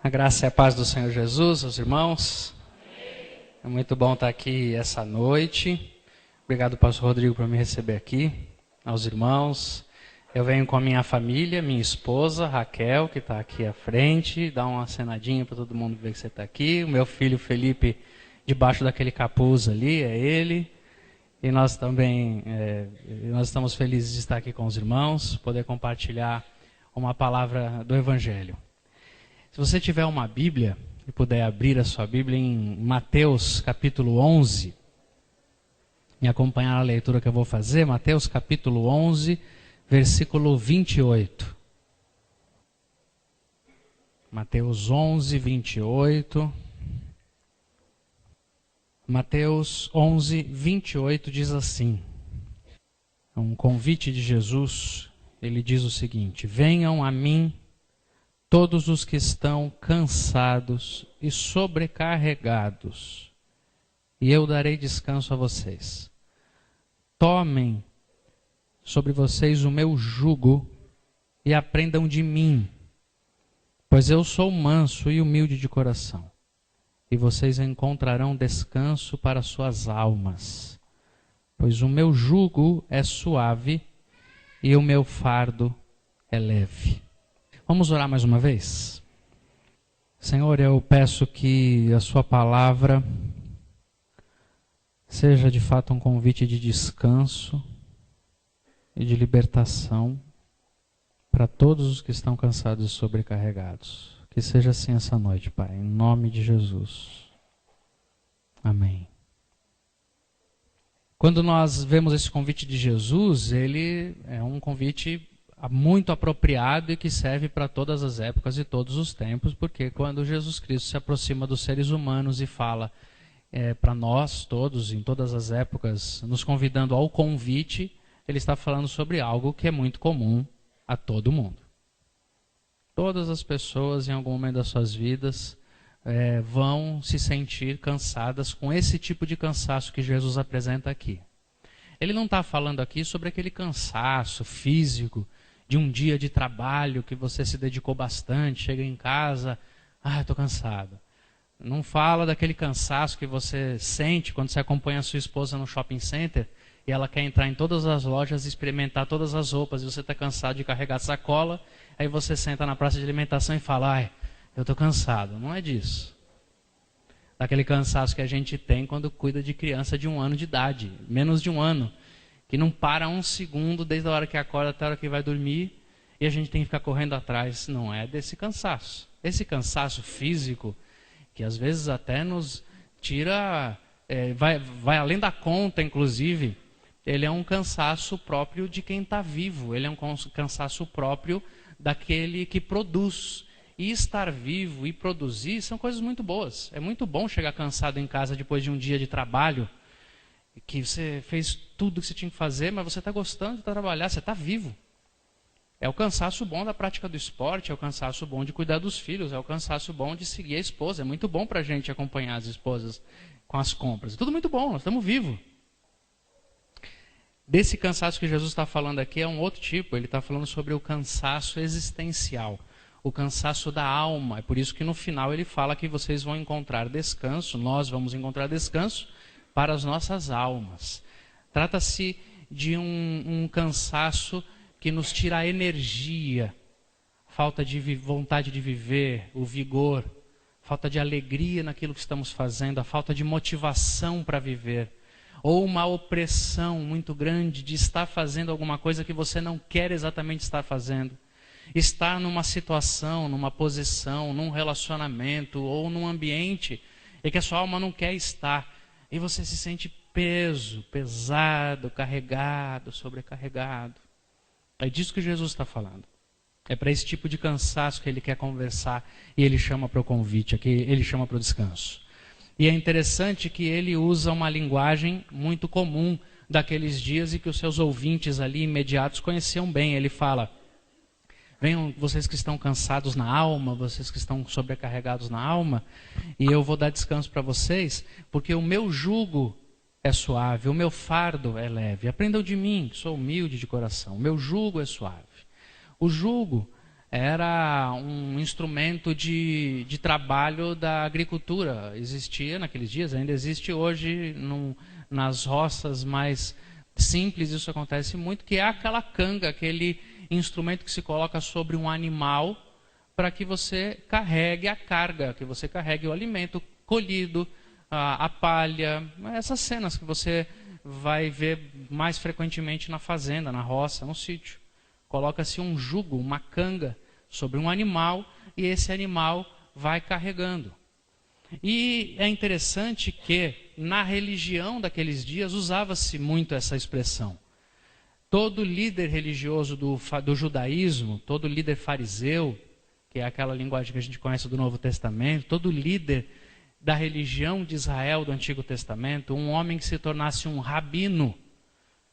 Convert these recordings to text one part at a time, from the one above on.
A graça e a paz do Senhor Jesus, os irmãos. É muito bom estar aqui essa noite. Obrigado, pastor Rodrigo, por me receber aqui. Aos irmãos. Eu venho com a minha família, minha esposa, Raquel, que está aqui à frente. Dá uma acenadinha para todo mundo ver que você está aqui. O meu filho Felipe, debaixo daquele capuz ali, é ele. E nós também, nós estamos felizes de estar aqui com os irmãos, poder compartilhar uma palavra do Evangelho. Se você tiver uma Bíblia e puder abrir a sua Bíblia em Mateus capítulo 11, me acompanhar na leitura que eu vou fazer, Mateus capítulo 11, versículo 28. Mateus 11, 28. Mateus 11, 28 diz assim, é um convite de Jesus, ele diz o seguinte: venham a mim todos os que estão cansados e sobrecarregados, e eu darei descanso a vocês. Tomem sobre vocês o meu jugo e aprendam de mim, pois eu sou manso e humilde de coração, e vocês encontrarão descanso para suas almas, pois o meu jugo é suave e o meu fardo é leve. Vamos orar mais uma vez? Senhor, eu peço que a sua palavra seja de fato um convite de descanso e de libertação para todos os que estão cansados e sobrecarregados. Que seja assim essa noite, Pai, em nome de Jesus. Amém. Quando nós vemos esse convite de Jesus, ele é um convite muito apropriado e que serve para todas as épocas e todos os tempos, porque quando Jesus Cristo se aproxima dos seres humanos e fala para nós todos, em todas as épocas, nos convidando ao convite, ele está falando sobre algo que é muito comum a todo mundo. Todas as pessoas, em algum momento das suas vidas, vão se sentir cansadas com esse tipo de cansaço que Jesus apresenta aqui. Ele não está falando aqui sobre aquele cansaço físico de um dia de trabalho que você se dedicou bastante, chega em casa, estou cansado. Não fala daquele cansaço que você sente quando você acompanha a sua esposa no shopping center e ela quer entrar em todas as lojas e experimentar todas as roupas e você está cansado de carregar sacola, aí você senta na praça de alimentação e fala, eu estou cansado. Não é disso. Daquele cansaço que a gente tem quando cuida de criança de 1 ano de idade, menos de 1 ano, que não para um segundo desde a hora que acorda até a hora que vai dormir e a gente tem que ficar correndo atrás. Não é desse cansaço. Esse cansaço físico, que às vezes até nos tira, vai além da conta, inclusive, ele é um cansaço próprio de quem está vivo, ele é um cansaço próprio daquele que produz. E estar vivo e produzir são coisas muito boas. É muito bom chegar cansado em casa depois de um dia de trabalho, que você fez tudo que você tinha que fazer, mas você está gostando de trabalhar, você está vivo. É o cansaço bom da prática do esporte, é o cansaço bom de cuidar dos filhos, é o cansaço bom de seguir a esposa. É muito bom para a gente acompanhar as esposas com as compras. É tudo muito bom, nós estamos vivos. Desse cansaço que Jesus está falando aqui é um outro tipo, ele está falando sobre o cansaço existencial, o cansaço da alma. É por isso que no final ele fala que vocês vão encontrar descanso, nós vamos encontrar descanso para as nossas almas. Trata-se de um cansaço que nos tira a energia, falta de vontade de viver, o vigor, falta de alegria naquilo que estamos fazendo, a falta de motivação para viver, ou uma opressão muito grande de estar fazendo alguma coisa que você não quer exatamente estar fazendo. Estar numa situação, numa posição, num relacionamento ou num ambiente em que a sua alma não quer estar. E você se sente pesado, carregado, sobrecarregado. É disso que Jesus está falando. É para esse tipo de cansaço que ele quer conversar e ele chama para o convite, aqui ele chama para o descanso. E é interessante que ele usa uma linguagem muito comum daqueles dias e que os seus ouvintes ali imediatos conheciam bem. Ele fala: venham vocês que estão cansados na alma, vocês que estão sobrecarregados na alma, e eu vou dar descanso para vocês, porque o meu jugo é suave, o meu fardo é leve. Aprendam de mim, que sou humilde de coração. O meu jugo é suave. O jugo era um instrumento de trabalho da agricultura. Existia naqueles dias, ainda existe hoje nas roças mais simples, isso acontece muito, que é aquela canga, aquele instrumento que se coloca sobre um animal para que você carregue a carga, que você carregue o alimento colhido, a palha, essas cenas que você vai ver mais frequentemente na fazenda, na roça, no sítio. Coloca-se um jugo, uma canga, sobre um animal e esse animal vai carregando. E é interessante que na religião daqueles dias usava-se muito essa expressão. Todo líder religioso do judaísmo, todo líder fariseu, que é aquela linguagem que a gente conhece do Novo Testamento, todo líder da religião de Israel do Antigo Testamento, um homem que se tornasse um rabino.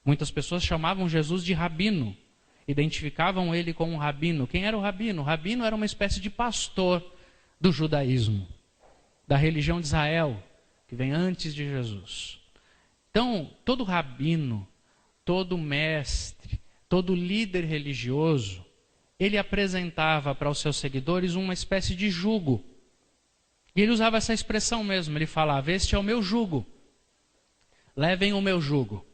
Muitas pessoas chamavam Jesus de rabino, identificavam ele como um rabino. Quem era o rabino? O rabino era uma espécie de pastor do judaísmo, da religião de Israel, que vem antes de Jesus. Então, todo rabino, todo mestre, todo líder religioso, ele apresentava para os seus seguidores uma espécie de jugo. E ele usava essa expressão mesmo, ele falava: este é o meu jugo, levem o meu jugo.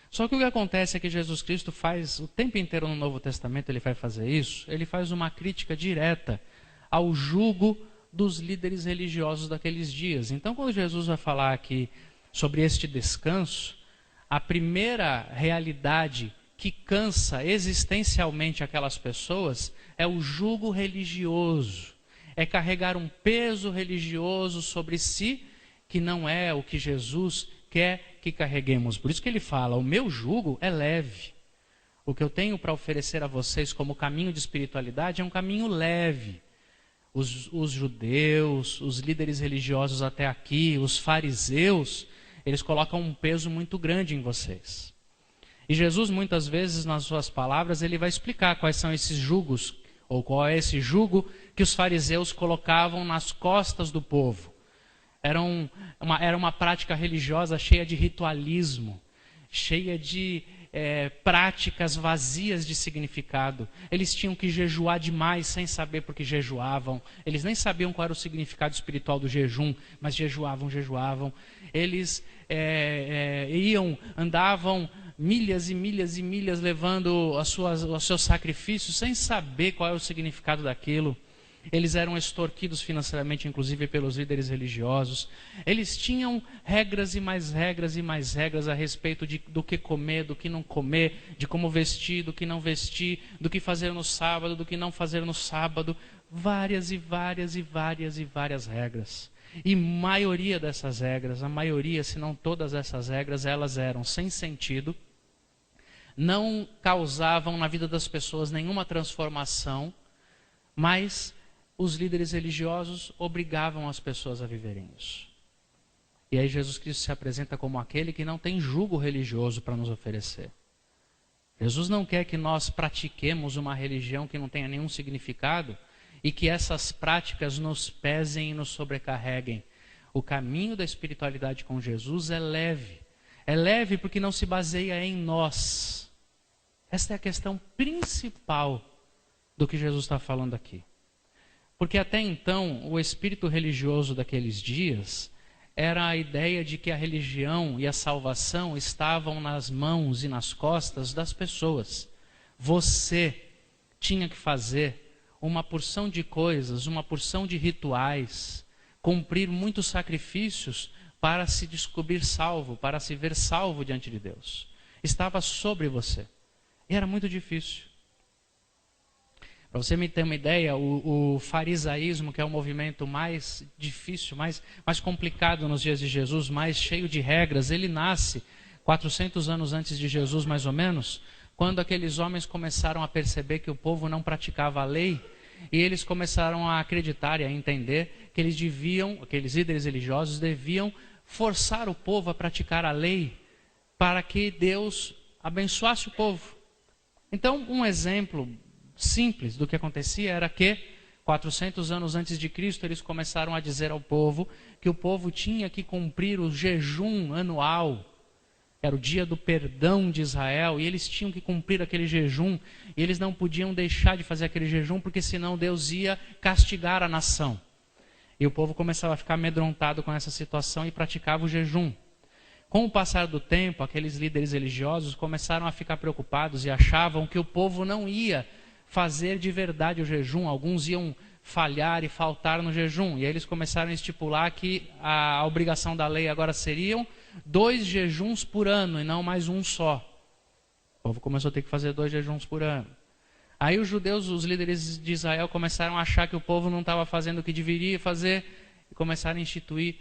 Só que o que acontece é que Jesus Cristo faz, o tempo inteiro no Novo Testamento ele vai fazer isso, ele faz uma crítica direta ao jugo dos líderes religiosos daqueles dias. Então, quando Jesus vai falar aqui sobre este descanso, a primeira realidade que cansa existencialmente aquelas pessoas é o jugo religioso. É carregar um peso religioso sobre si, que não é o que Jesus quer que carreguemos. Por isso que ele fala: o meu jugo é leve. O que eu tenho para oferecer a vocês como caminho de espiritualidade é um caminho leve. Os judeus, os líderes religiosos até aqui, os fariseus, eles colocam um peso muito grande em vocês. E Jesus, muitas vezes, nas suas palavras, ele vai explicar quais são esses jugos, ou qual é esse jugo que os fariseus colocavam nas costas do povo. Era uma prática religiosa cheia de ritualismo, cheia de práticas vazias de significado. Eles tinham que jejuar demais sem saber por que jejuavam. Eles nem sabiam qual era o significado espiritual do jejum, mas jejuavam. Eles andavam milhas e milhas e milhas levando os seus sacrifícios sem saber qual era o significado daquilo. Eles eram extorquidos financeiramente, inclusive, pelos líderes religiosos. Eles tinham regras e mais regras e mais regras a respeito do que comer, do que não comer, de como vestir, do que não vestir, do que fazer no sábado, do que não fazer no sábado. Várias e várias e várias e várias regras. E maioria dessas regras, a maioria, se não todas essas regras, elas eram sem sentido, não causavam na vida das pessoas nenhuma transformação, mas os líderes religiosos obrigavam as pessoas a viverem isso. E aí Jesus Cristo se apresenta como aquele que não tem jugo religioso para nos oferecer. Jesus não quer que nós pratiquemos uma religião que não tenha nenhum significado e que essas práticas nos pesem e nos sobrecarreguem. O caminho da espiritualidade com Jesus é leve. É leve porque não se baseia em nós. Esta é a questão principal do que Jesus está falando aqui. Porque até então, o espírito religioso daqueles dias era a ideia de que a religião e a salvação estavam nas mãos e nas costas das pessoas. Você tinha que fazer uma porção de coisas, uma porção de rituais, cumprir muitos sacrifícios para se descobrir salvo, para se ver salvo diante de Deus. Estava sobre você. E era muito difícil. Para você me ter uma ideia, o farisaísmo, que é o movimento mais difícil, mais complicado nos dias de Jesus, mais cheio de regras, ele nasce 400 anos antes de Jesus, mais ou menos, quando aqueles homens começaram a perceber que o povo não praticava a lei, e eles começaram a acreditar e a entender que aqueles líderes religiosos deviam forçar o povo a praticar a lei para que Deus abençoasse o povo. Então, um exemplo simples do que acontecia era que 400 anos antes de Cristo eles começaram a dizer ao povo que o povo tinha que cumprir o jejum anual Era o dia do perdão de Israel, e eles tinham que cumprir aquele jejum, e eles não podiam deixar de fazer aquele jejum, porque senão Deus ia castigar a nação. E o povo começava a ficar amedrontado com essa situação e praticava o jejum. Com o passar do tempo, aqueles líderes religiosos começaram a ficar preocupados e achavam que o povo não ia fazer de verdade o jejum. Alguns iam falhar e faltar no jejum. E aí eles começaram a estipular que a obrigação da lei agora seriam 2 jejuns por ano e não mais um só. O povo começou a ter que fazer 2 jejuns por ano. Aí os judeus, os líderes de Israel, começaram a achar que o povo não estava fazendo o que deveria fazer e começaram a instituir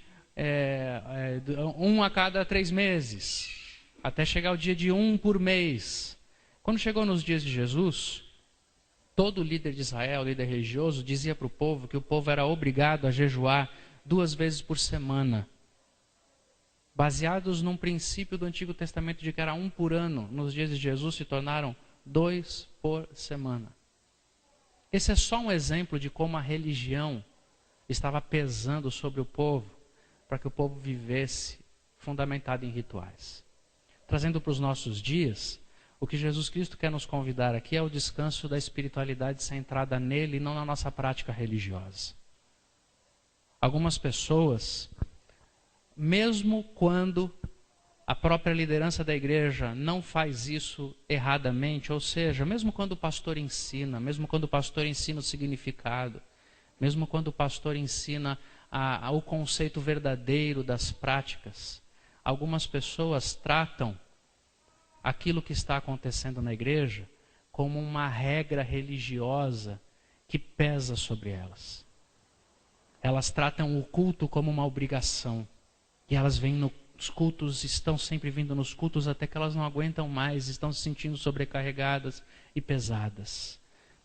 1 a cada 3 meses, até chegar o dia de 1 por mês. Quando chegou nos dias de Jesus, todo líder de Israel, líder religioso, dizia para o povo que o povo era obrigado a jejuar 2 vezes por semana, baseados num princípio do Antigo Testamento de que era 1 por ano. Nos dias de Jesus se tornaram 2 por semana. Esse é só um exemplo de como a religião estava pesando sobre o povo, para que o povo vivesse fundamentado em rituais. Trazendo para os nossos dias, o que Jesus Cristo quer nos convidar aqui é o descanso da espiritualidade centrada nele e não na nossa prática religiosa. Algumas pessoas, mesmo quando a própria liderança da igreja não faz isso erradamente, ou seja, mesmo quando o pastor ensina o significado, mesmo quando o pastor ensina o conceito verdadeiro das práticas, algumas pessoas tratam aquilo que está acontecendo na igreja como uma regra religiosa que pesa sobre elas. Elas tratam o culto como uma obrigação. E elas vêm nos cultos, estão sempre vindo nos cultos até que elas não aguentam mais, estão se sentindo sobrecarregadas e pesadas.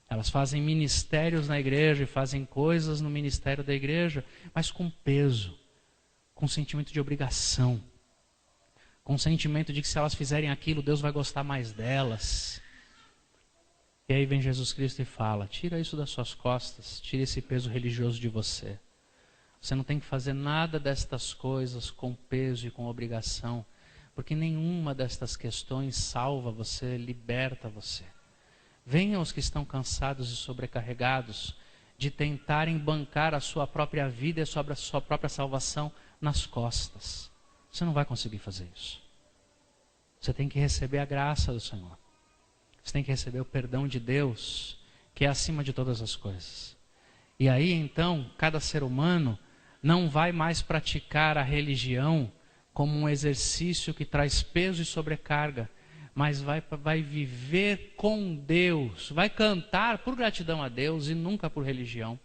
Elas fazem ministérios na igreja e fazem coisas no ministério da igreja, mas com peso, com sentimento de obrigação, com sentimento de que se elas fizerem aquilo, Deus vai gostar mais delas. E aí vem Jesus Cristo e fala: tira isso das suas costas, tira esse peso religioso de você. Você não tem que fazer nada destas coisas com peso e com obrigação, porque nenhuma destas questões salva você, liberta você. Venham os que estão cansados e sobrecarregados de tentarem bancar a sua própria vida e a sua própria salvação nas costas. Você não vai conseguir fazer isso. Você tem que receber a graça do Senhor. Você tem que receber o perdão de Deus, que é acima de todas as coisas. E aí então, cada ser humano não vai mais praticar a religião como um exercício que traz peso e sobrecarga, mas vai viver com Deus, vai cantar por gratidão a Deus e nunca por religião.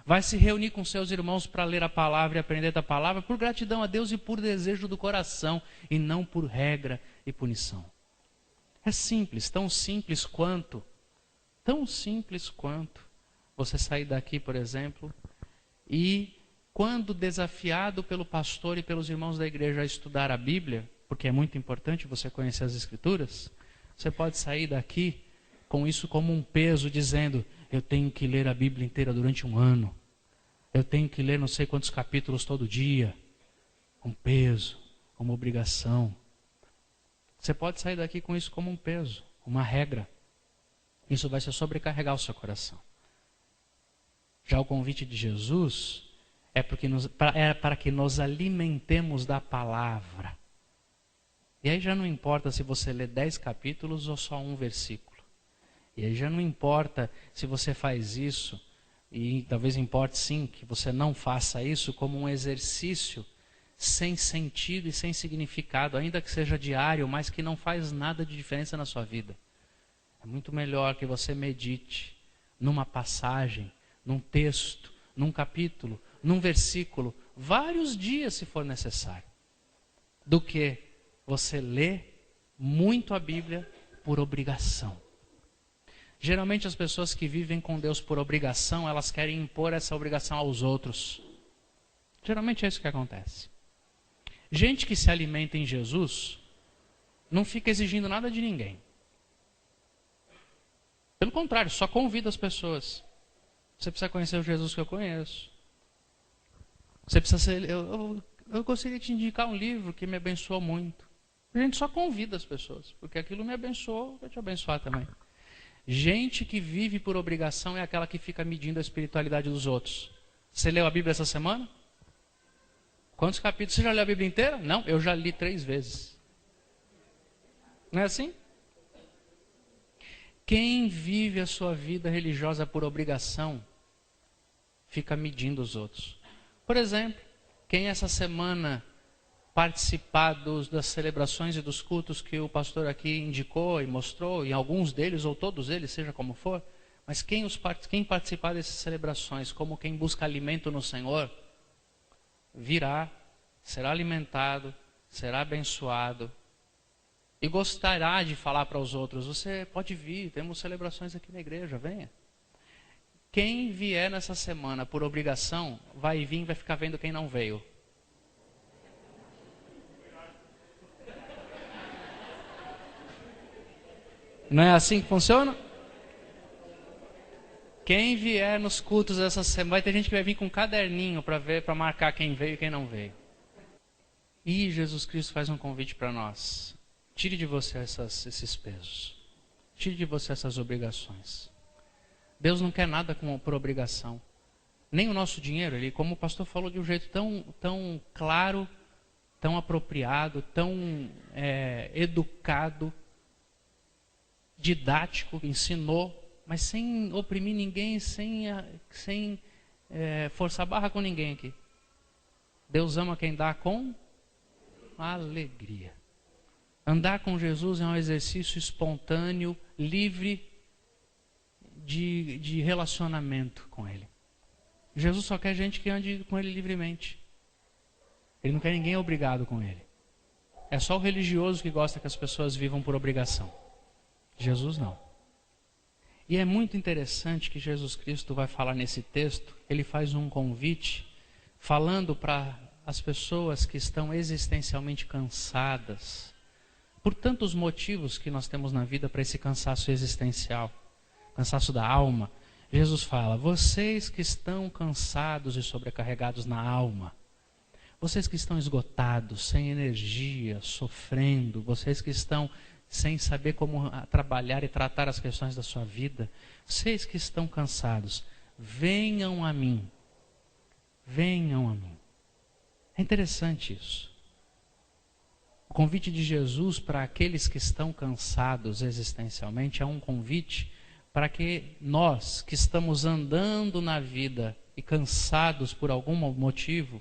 Vai se reunir com seus irmãos para ler a palavra e aprender da palavra por gratidão a Deus e por desejo do coração, e não por regra e punição. É simples, tão simples quanto você sair daqui, por exemplo, e quando desafiado pelo pastor e pelos irmãos da igreja a estudar a Bíblia, porque é muito importante você conhecer as Escrituras, você pode sair daqui com isso como um peso, dizendo: eu tenho que ler a Bíblia inteira durante um ano, eu tenho que ler não sei quantos capítulos todo dia, um peso, uma obrigação. Você pode sair daqui com isso como um peso, uma regra. Isso vai se sobrecarregar o seu coração. Já o convite de Jesus é para que nos alimentemos da palavra. E aí já não importa se você lê 10 capítulos ou só um versículo. E aí já não importa se você faz isso, e talvez importe sim que você não faça isso como um exercício sem sentido e sem significado, ainda que seja diário, mas que não faz nada de diferença na sua vida. É muito melhor que você medite numa passagem, num texto, num capítulo, num versículo, vários dias se for necessário, do que você lê muito a Bíblia por obrigação. Geralmente as pessoas que vivem com Deus por obrigação, elas querem impor essa obrigação aos outros. Geralmente é isso que acontece. Gente que se alimenta em Jesus não fica exigindo nada de ninguém. Pelo contrário, só convida as pessoas. Você precisa conhecer o Jesus que eu conheço. Você precisa ser... Eu gostaria de te indicar um livro que me abençoou muito. A gente só convida as pessoas, porque aquilo me abençoou, vai te abençoar também. Gente que vive por obrigação é aquela que fica medindo a espiritualidade dos outros. Você leu a Bíblia essa semana? Quantos capítulos? Você já leu a Bíblia inteira? Não, eu já li 3 vezes. Não é assim? Quem vive a sua vida religiosa por obrigação, fica medindo os outros. Por exemplo, quem essa semana participar das celebrações e dos cultos que o pastor aqui indicou e mostrou, em alguns deles ou todos eles, seja como for, mas quem participar dessas celebrações como quem busca alimento no Senhor, virá, será alimentado, será abençoado e gostará de falar para os outros: você pode vir, temos celebrações aqui na igreja, venha. Quem vier nessa semana por obrigação, vai vir e vai ficar vendo quem não veio. Não é assim que funciona? Quem vier nos cultos essa semana, vai ter gente que vai vir com um caderninho para ver, para marcar quem veio e quem não veio. E Jesus Cristo faz um convite para nós: tire de você esses pesos, tire de você essas obrigações. Deus não quer nada por obrigação, nem o nosso dinheiro. Ele, como o pastor falou de um jeito tão claro, tão apropriado, tão educado, didático, ensinou, mas sem oprimir ninguém, sem forçar barra com ninguém aqui. Deus ama quem dá com alegria. Andar com Jesus é um exercício espontâneo, livre de relacionamento com Ele. Jesus só quer gente que ande com Ele livremente. Ele não quer ninguém obrigado com Ele. É só o religioso que gosta que as pessoas vivam por obrigação. Jesus não. E é muito interessante que Jesus Cristo vai falar nesse texto, ele faz um convite, falando para as pessoas que estão existencialmente cansadas, por tantos motivos que nós temos na vida para esse cansaço existencial, cansaço da alma. Jesus fala: vocês que estão cansados e sobrecarregados na alma, vocês que estão esgotados, sem energia, sofrendo, vocês que estão sem saber como trabalhar e tratar as questões da sua vida, vocês que estão cansados, venham a mim. Venham a mim. É interessante isso. O convite de Jesus para aqueles que estão cansados existencialmente é um convite para que nós, que estamos andando na vida e cansados por algum motivo,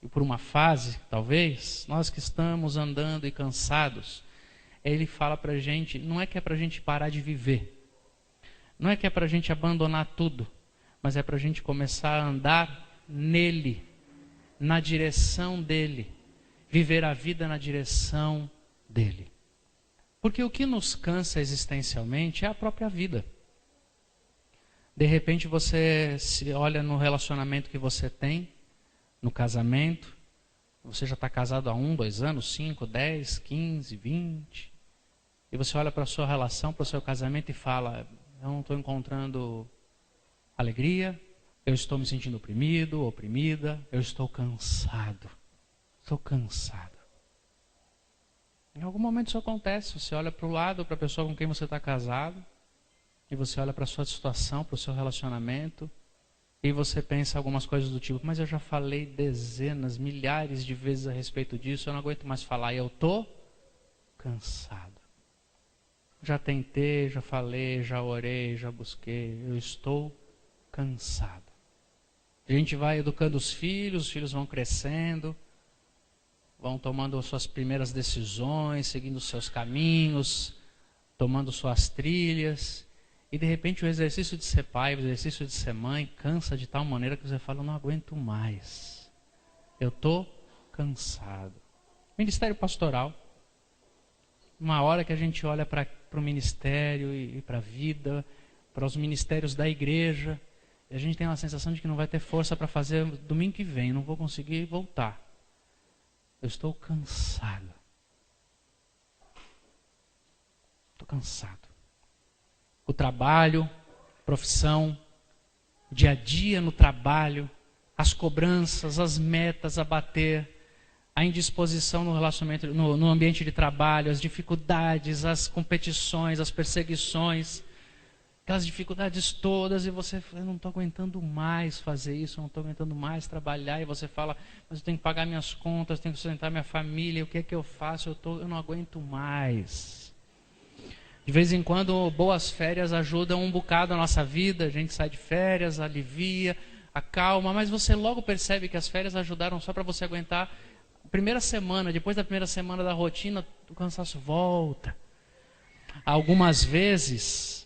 e por uma fase, talvez, nós que estamos andando e cansados, ele fala para a gente, não é que é para a gente parar de viver, não é que é para a gente abandonar tudo, mas é para a gente começar a andar nele, na direção dele, viver a vida na direção dele. Porque o que nos cansa existencialmente é a própria vida. De repente você se olha no relacionamento que você tem, no casamento, você já está casado há 1, 2 anos, 5, 10, 15, 20... E você olha para a sua relação, para o seu casamento e fala: eu não estou encontrando alegria, eu estou me sentindo oprimido, oprimida, eu estou cansado. Estou cansado. Em algum momento isso acontece. Você olha para o lado, para a pessoa com quem você está casado, e você olha para a sua situação, para o seu relacionamento, e você pensa algumas coisas do tipo: mas eu já falei dezenas, milhares de vezes a respeito disso, eu não aguento mais falar, e eu estou cansado. Já tentei, já falei, já orei, já busquei, eu estou cansado. A gente vai educando os filhos vão crescendo, vão tomando as suas primeiras decisões, seguindo os seus caminhos, tomando suas trilhas, e de repente o exercício de ser pai, o exercício de ser mãe, cansa de tal maneira que você fala: eu não aguento mais, eu estou cansado. Ministério pastoral. Uma hora que a gente olha para o ministério e para a vida, para os ministérios da igreja, e a gente tem uma sensação de que não vai ter força para fazer domingo que vem, não vou conseguir voltar. Eu estou cansado. Estou cansado. O trabalho, profissão, o dia a dia no trabalho, as cobranças, as metas a bater, a indisposição no relacionamento, no ambiente de trabalho, as dificuldades, as competições, as perseguições, aquelas dificuldades todas, e você fala, eu não estou aguentando mais fazer isso, eu não estou aguentando mais trabalhar, e você fala, mas eu tenho que pagar minhas contas, tenho que sustentar minha família, o que é que eu faço? Eu não aguento mais. De vez em quando, boas férias ajudam um bocado a nossa vida, a gente sai de férias, alivia, acalma, mas você logo percebe que as férias ajudaram só para você aguentar a primeira semana. Depois da primeira semana da rotina, o cansaço volta. Algumas vezes,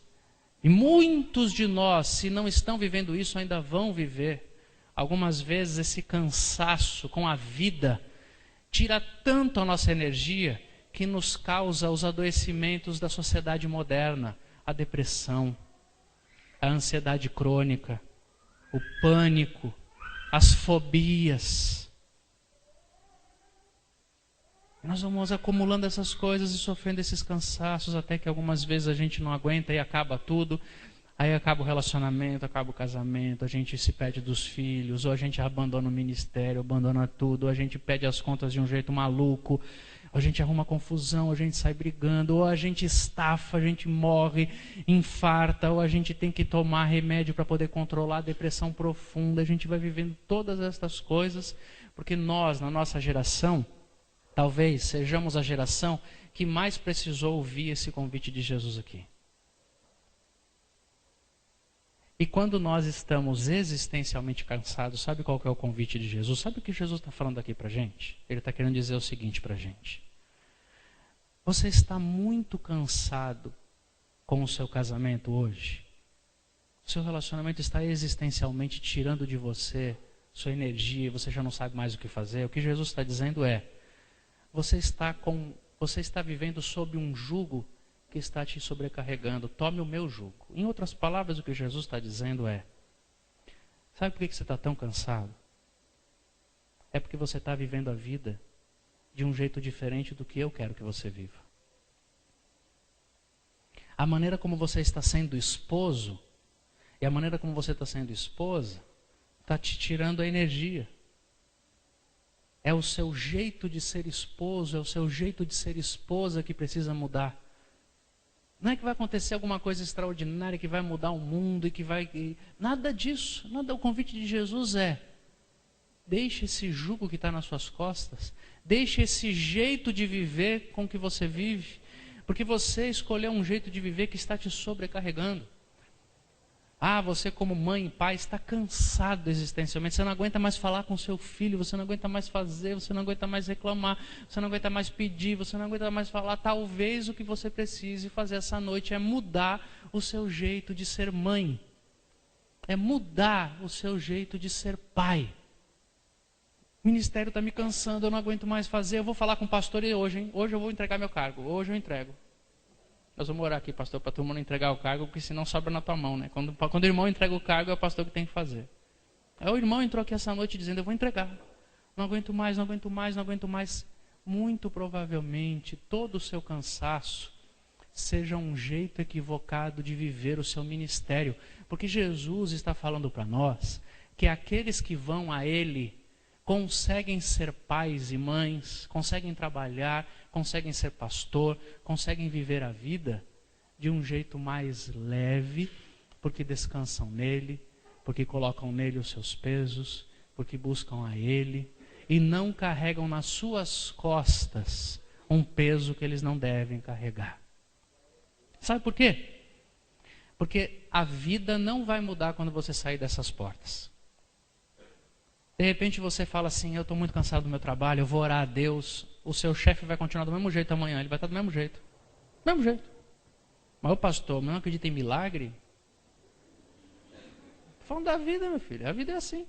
e muitos de nós, se não estão vivendo isso, ainda vão viver. Algumas vezes esse cansaço com a vida tira tanto a nossa energia que nos causa os adoecimentos da sociedade moderna, a depressão, a ansiedade crônica, o pânico, as fobias. Nós vamos acumulando essas coisas e sofrendo esses cansaços até que algumas vezes a gente não aguenta e acaba tudo. Aí acaba o relacionamento, acaba o casamento, a gente se pede dos filhos, ou a gente abandona o ministério, abandona tudo, ou a gente pede as contas de um jeito maluco, ou a gente arruma confusão, ou a gente sai brigando, ou a gente estafa, a gente morre, infarta, ou a gente tem que tomar remédio para poder controlar a depressão profunda. A gente vai vivendo todas estas coisas, porque nós, na nossa geração, talvez sejamos a geração que mais precisou ouvir esse convite de Jesus aqui. E quando nós estamos existencialmente cansados, sabe qual que é o convite de Jesus? Sabe o que Jesus está falando aqui para a gente? Ele está querendo dizer o seguinte para a gente. Você está muito cansado com o seu casamento hoje? O seu relacionamento está existencialmente tirando de você sua energia e você já não sabe mais o que fazer? O que Jesus está dizendo é, você está vivendo sob um jugo que está te sobrecarregando. Tome o meu jugo. Em outras palavras, o que Jesus está dizendo é, sabe por que você está tão cansado? É porque você está vivendo a vida de um jeito diferente do que eu quero que você viva. A maneira como você está sendo esposo e a maneira como você está sendo esposa está te tirando a energia. É o seu jeito de ser esposo, é o seu jeito de ser esposa que precisa mudar. Não é que vai acontecer alguma coisa extraordinária que vai mudar o mundo e que vai... Nada disso. Nada. O convite de Jesus é, deixe esse jugo que está nas suas costas, deixe esse jeito de viver com que você vive, porque você escolheu um jeito de viver que está te sobrecarregando. Ah, você como mãe e pai está cansado existencialmente, você não aguenta mais falar com seu filho, você não aguenta mais fazer, você não aguenta mais reclamar, você não aguenta mais pedir, você não aguenta mais falar. Talvez o que você precise fazer essa noite é mudar o seu jeito de ser mãe, é mudar o seu jeito de ser pai. O ministério está me cansando, eu não aguento mais fazer, eu vou falar com o pastor e hoje, hein? Hoje eu vou entregar meu cargo, hoje eu entrego. Nós vamos orar aqui, pastor, para a turma não entregar o cargo, porque senão sobra na tua mão, né? Quando o irmão entrega o cargo, é o pastor que tem que fazer. Aí o irmão entrou aqui essa noite dizendo, eu vou entregar. Não aguento mais, não aguento mais, não aguento mais. Muito provavelmente, todo o seu cansaço seja um jeito equivocado de viver o seu ministério. Porque Jesus está falando para nós que aqueles que vão a Ele conseguem ser pais e mães, conseguem trabalhar, conseguem ser pastor, conseguem viver a vida de um jeito mais leve, porque descansam nele, porque colocam nele os seus pesos, porque buscam a Ele e não carregam nas suas costas um peso que eles não devem carregar. Sabe por quê? Porque a vida não vai mudar quando você sair dessas portas. De repente você fala assim, eu estou muito cansado do meu trabalho, eu vou orar a Deus. O seu chefe vai continuar do mesmo jeito amanhã, ele vai estar do mesmo jeito. Do mesmo jeito. Mas o pastor, não acredita em milagre? Estou falando da vida, meu filho, a vida é assim.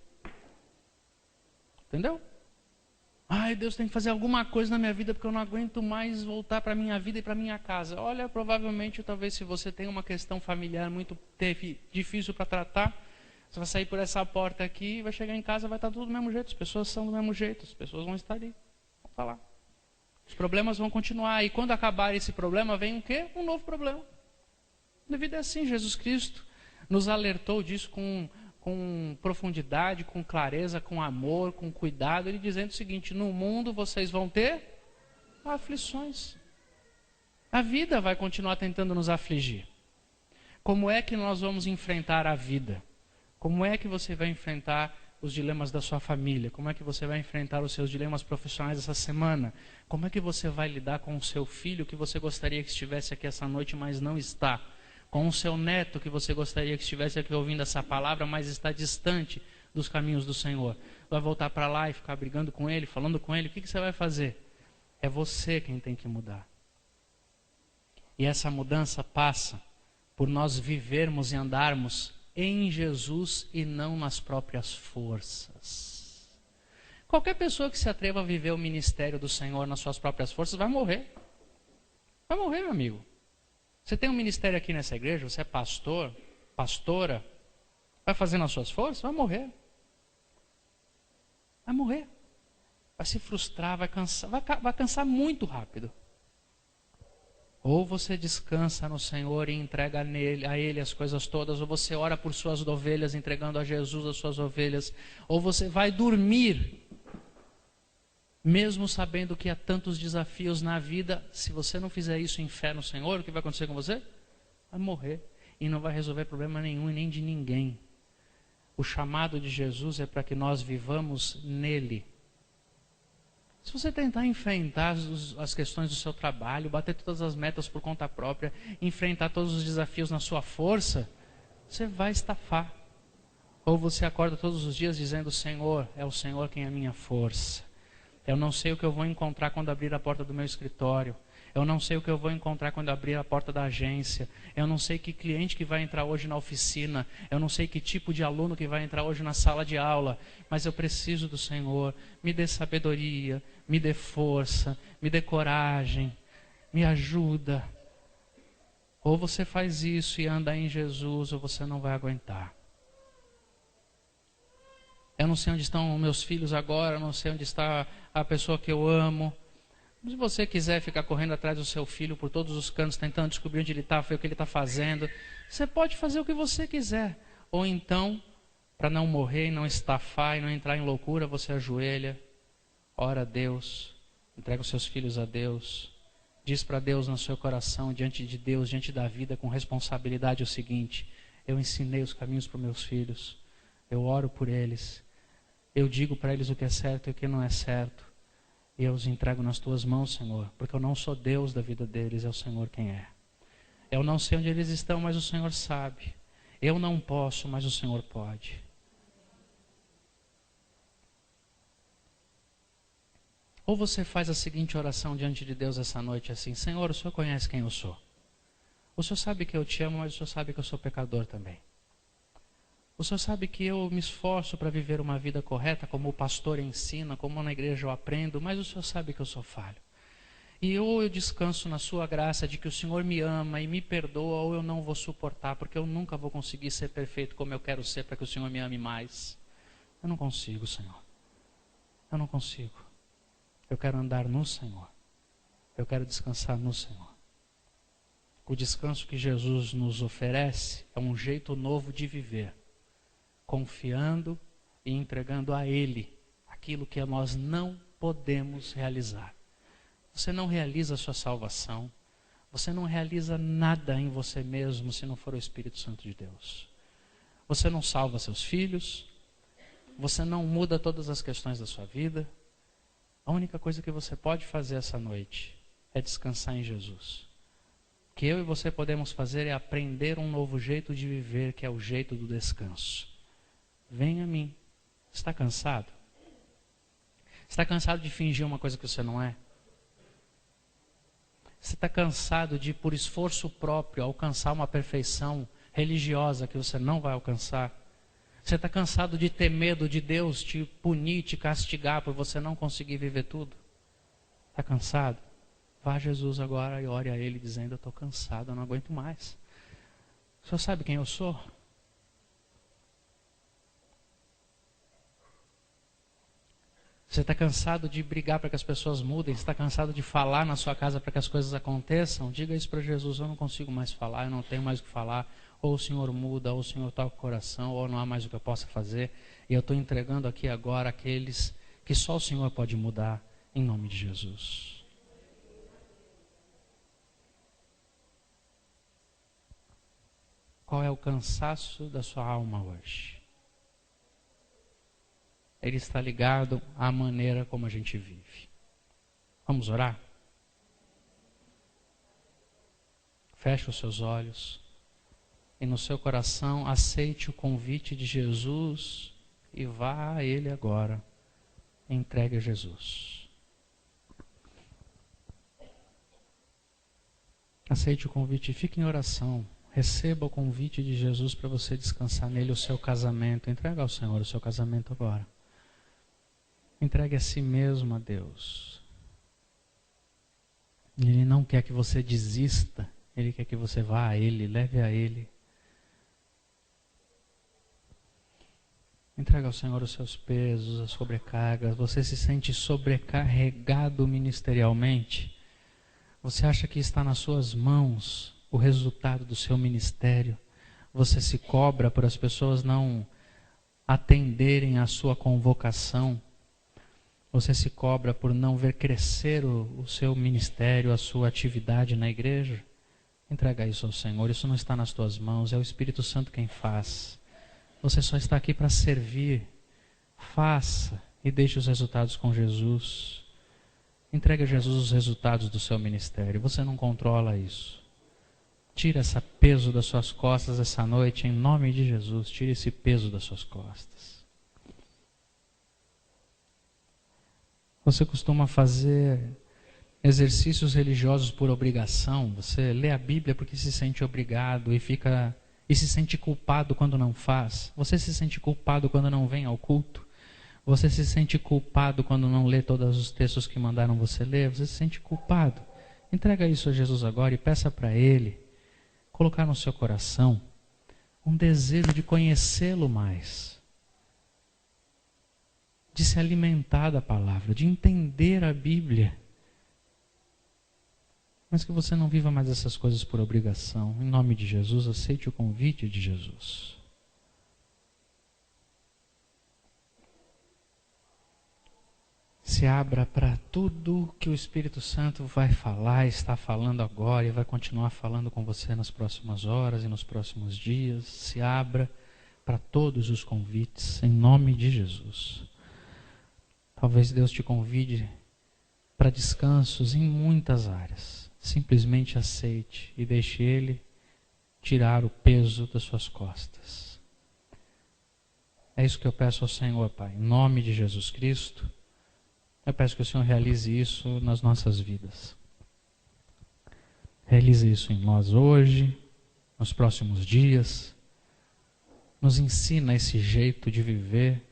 Entendeu? Ai, Deus tem que fazer alguma coisa na minha vida porque eu não aguento mais voltar para a minha vida e para a minha casa. Olha, provavelmente, talvez se você tem uma questão familiar muito difícil para tratar, você vai sair por essa porta aqui, vai chegar em casa, vai estar tudo do mesmo jeito. As pessoas são do mesmo jeito, as pessoas vão estar ali, vão falar. Os problemas vão continuar. E quando acabar esse problema, vem o quê? Um novo problema. A vida é assim. Jesus Cristo nos alertou disso com com profundidade, com clareza, com amor, com cuidado, ele dizendo o seguinte: no mundo vocês vão ter aflições. A vida vai continuar tentando nos afligir. Como é que nós vamos enfrentar a vida? Como é que você vai enfrentar os dilemas da sua família? Como é que você vai enfrentar os seus dilemas profissionais essa semana? Como é que você vai lidar com o seu filho que você gostaria que estivesse aqui essa noite, mas não está? Com o seu neto que você gostaria que estivesse aqui ouvindo essa palavra, mas está distante dos caminhos do Senhor? Vai voltar para lá e ficar brigando com ele, falando com ele? O que você vai fazer? É você quem tem que mudar. E essa mudança passa por nós vivermos e andarmos em Jesus e não nas próprias forças. Qualquer pessoa que se atreva a viver o ministério do Senhor nas suas próprias forças vai morrer. Vai morrer, meu amigo. Você tem um ministério aqui nessa igreja, você é pastor, pastora, vai fazer nas suas forças? Vai morrer. Vai morrer. Vai se frustrar, vai cansar muito rápido. Ou você descansa no Senhor e entrega a Ele as coisas todas, ou você ora por suas ovelhas, entregando a Jesus as suas ovelhas, ou você vai dormir, mesmo sabendo que há tantos desafios na vida. Se você não fizer isso em fé no Senhor, o que vai acontecer com você? Vai morrer e não vai resolver problema nenhum e nem de ninguém. O chamado de Jesus é para que nós vivamos nele. Se você tentar enfrentar as questões do seu trabalho, bater todas as metas por conta própria, enfrentar todos os desafios na sua força, você vai estafar. Ou você acorda todos os dias dizendo: Senhor, é o Senhor quem é a minha força. Eu não sei o que eu vou encontrar quando abrir a porta do meu escritório. Eu não sei o que eu vou encontrar quando abrir a porta da agência. Eu não sei que cliente que vai entrar hoje na oficina. Eu não sei que tipo de aluno que vai entrar hoje na sala de aula. Mas eu preciso do Senhor. Me dê sabedoria, me dê força, me dê coragem, me ajuda. Ou você faz isso e anda em Jesus, ou você não vai aguentar. Eu não sei onde estão meus filhos agora, eu não sei onde está a pessoa que eu amo. Se você quiser ficar correndo atrás do seu filho por todos os cantos, tentando descobrir onde ele está, o que ele está fazendo, você pode fazer o que você quiser. Ou então, para não morrer, não estafar e não entrar em loucura, você ajoelha, ora a Deus, entrega os seus filhos a Deus, diz para Deus no seu coração, diante de Deus, diante da vida, com responsabilidade o seguinte: eu ensinei os caminhos para os meus filhos, eu oro por eles, eu digo para eles o que é certo e o que não é certo. E eu os entrego nas tuas mãos, Senhor, porque eu não sou Deus da vida deles, é o Senhor quem é. Eu não sei onde eles estão, mas o Senhor sabe. Eu não posso, mas o Senhor pode. Ou você faz a seguinte oração diante de Deus essa noite, assim: Senhor, o Senhor conhece quem eu sou. O Senhor sabe que eu te amo, mas o Senhor sabe que eu sou pecador também. O Senhor sabe que eu me esforço para viver uma vida correta, como o pastor ensina, como na igreja eu aprendo, mas o Senhor sabe que eu sou falho. E ou eu descanso na sua graça de que o Senhor me ama e me perdoa, ou eu não vou suportar, porque eu nunca vou conseguir ser perfeito como eu quero ser para que o Senhor me ame mais. Eu não consigo, Senhor. Eu não consigo. Eu quero andar no Senhor. Eu quero descansar no Senhor. O descanso que Jesus nos oferece é um jeito novo de viver, confiando e entregando a Ele aquilo que nós não podemos realizar. Você não realiza a sua salvação, você não realiza nada em você mesmo se não for o Espírito Santo de Deus. Você não salva seus filhos, você não muda todas as questões da sua vida. A única coisa que você pode fazer essa noite é descansar em Jesus. O que eu e você podemos fazer é aprender um novo jeito de viver, que é o jeito do descanso. Venha a mim. Está cansado? Está cansado de fingir uma coisa que você não é? Você está cansado de, por esforço próprio, alcançar uma perfeição religiosa que você não vai alcançar? Você está cansado de ter medo de Deus te punir, te castigar por você não conseguir viver tudo? Está cansado? Vá a Jesus agora e ore a Ele dizendo: eu estou cansado, eu não aguento mais. O Senhor sabe quem eu sou? Você está cansado de brigar para que as pessoas mudem? Você está cansado de falar na sua casa para que as coisas aconteçam? Diga isso para Jesus: eu não consigo mais falar, eu não tenho mais o que falar. ou o Senhor muda, ou o Senhor toca o coração, ou não há mais o que eu possa fazer, e eu estou entregando aqui agora aqueles que só o Senhor pode mudar, em nome de Jesus. Qual é o cansaço da sua alma hoje? Ele está ligado à maneira como a gente vive. Vamos orar? Feche os seus olhos e no seu coração aceite o convite de Jesus e vá a Ele agora. Entregue a Jesus. Aceite o convite e fique em oração. Receba o convite de Jesus para você descansar nele o seu casamento. Entregue ao Senhor o seu casamento agora. Entregue a si mesmo a Deus. Ele não quer que você desista. Ele quer que você vá a Ele, leve a Ele. Entrega ao Senhor os seus pesos, as sobrecargas. Você se sente sobrecarregado ministerialmente? Você acha que está nas suas mãos o resultado do seu ministério? Você se cobra por as pessoas não atenderem à sua convocação? Você se cobra por não ver crescer o seu ministério, a sua atividade na igreja? Entrega isso ao Senhor. Isso não está nas tuas mãos, é o Espírito Santo quem faz. Você só está aqui para servir. Faça e deixe os resultados com Jesus. Entregue a Jesus os resultados do seu ministério. Você não controla isso. Tira esse peso das suas costas essa noite, em nome de Jesus. Tire esse peso das suas costas. Você costuma fazer exercícios religiosos por obrigação? Você lê a Bíblia porque se sente obrigado e se sente culpado quando não faz? Você se sente culpado quando não vem ao culto? Você se sente culpado quando não lê todos os textos que mandaram você ler? Você se sente culpado? Entrega isso a Jesus agora e peça para Ele colocar no seu coração um desejo de conhecê-lo mais, de se alimentar da palavra, de entender a Bíblia. Mas que você não viva mais essas coisas por obrigação. Em nome de Jesus, aceite o convite de Jesus. Se abra para tudo que o Espírito Santo vai falar, está falando agora e vai continuar falando com você nas próximas horas e nos próximos dias. Se abra para todos os convites, em nome de Jesus. Talvez Deus te convide para descansos em muitas áreas. Simplesmente aceite e deixe Ele tirar o peso das suas costas. É isso que eu peço ao Senhor, Pai. Em nome de Jesus Cristo, eu peço que o Senhor realize isso nas nossas vidas. Realize isso em nós hoje, nos próximos dias. Nos ensina esse jeito de viver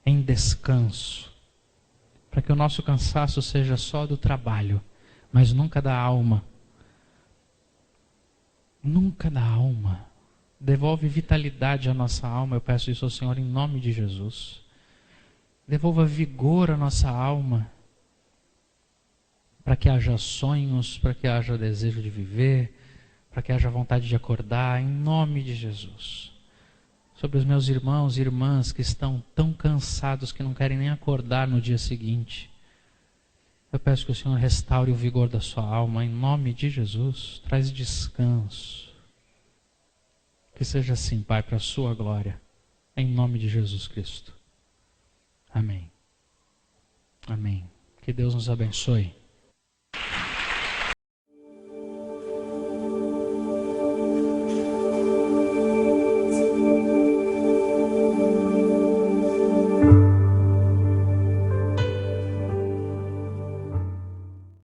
em descanso, para que o nosso cansaço seja só do trabalho, mas nunca da alma. Nunca da alma. Devolve vitalidade à nossa alma, eu peço isso ao Senhor em nome de Jesus. Devolva vigor à nossa alma, para que haja sonhos, para que haja desejo de viver, para que haja vontade de acordar, em nome de Jesus. Sobre os meus irmãos e irmãs que estão tão cansados que não querem nem acordar no dia seguinte, eu peço que o Senhor restaure o vigor da sua alma, em nome de Jesus. Traz descanso. Que seja assim, Pai, para a sua glória, em nome de Jesus Cristo. Amém. Amém. Que Deus nos abençoe.